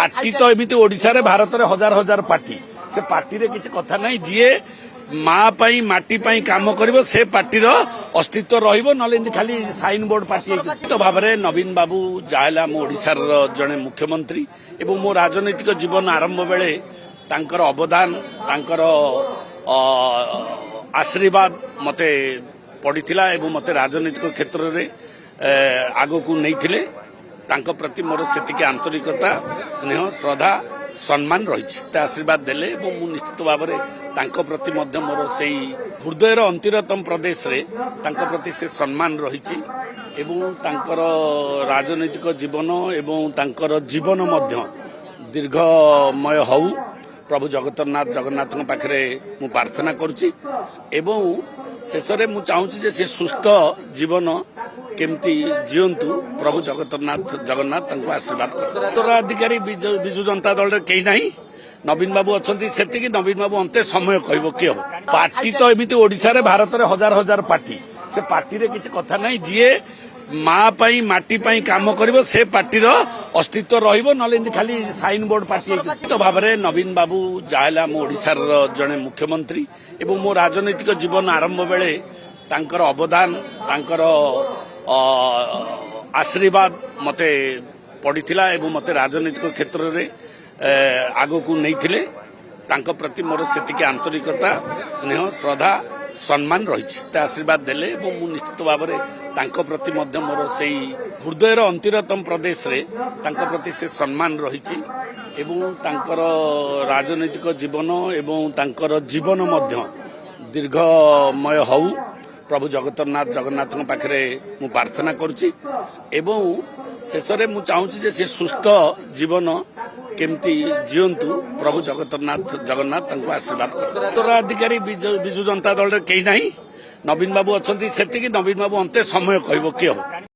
Party तो एमती ओडिशा रे भारत रे हजार हजार पार्टी से पार्टी रे किसी कथा नहीं जीए माँ पाई माटी पाई काम करिवो से पार्टी रो अस्तित्व रहिबो नले खाली साइन बोर्ड पार्टी तो भाव में नवीन बाबू जाहला मो ओडिशार जड़े मुख्यमंत्री एवं मो राजनैतिक जीवन आरंभ बेले तांकर अवदान तांकर आशीर्वाद मते पड़ीथिला एवं मते राजनैतिक क्षेत्र रे आगो को नहीं तांको प्रति मोर सेतिके आंतरिकता स्नेह श्रद्धा सम्मान रही आशीर्वाद देले मु निश्चित भाव में तांको प्रति मध्य मोर से हृदयर अंतिरतम प्रदेश रे तांको प्रति से सम्मान रही एवं तांकर राजनैतिक जीवन एवं तांकर जीवन मध्य दीर्घमय हऊ प्रभु जगन्नाथ पाखरे मु प्रार्थना करुच्ची एवं शेष में मु चाहूँगी जे से सुस्थ जीवन केमती जीवंतु प्रभु जगन्नाथ आशीर्वाद कर उत्तराधिकारी विजु जनता दल रे कहीं नहीं नवीन बाबू अच्छा से नवीन बाबू अंते समय कह किए हो पार्टी तो एमती ओडिशा रे भारत रे हजार हजार पार्टी से पार्टी रे किसी कथा नहीं जीए माँ पाई माटी पाई काम करिवो से पार्टी रो अस्तित्व रहिबो नले खाली साइन बोर्ड पार्टी तो भाव में नवीन बाबू जाहला मो ओडिशार जड़े मुख्यमंत्री एवं मो राजनैतिक जीवन आरंभ बेले तांकर अवदान तांकर आशीर्वाद मते पड़ीथिला एवं मते राजनैतिक क्षेत्र रे आगो को नहीं तांको प्रति मोर सेतिके आंतरिकता स्नेह श्रद्धा सम्मान रही आशीर्वाद देले मु निश्चित भाव में तांको प्रति मध्य मोर से हृदयर अंतिरतम प्रदेश रे तांको प्रति से सम्मान रही एवं तांकर राजनैतिक जीवन एवं तांकर जीवन मध्य दीर्घमय हऊ प्रभु जगन्नाथ पाखरे मु प्रार्थना करुच्ची एवं शेष में मु चाहूँगी जे से सुस्थ जीवन केमती जीवंतु प्रभु जगन्नाथ आशीर्वाद कर उत्तराधिकारी विजु जनता दल रे कहीं नहीं नवीन बाबू अच्छा से नवीन बाबू अंते समय कह किए हो।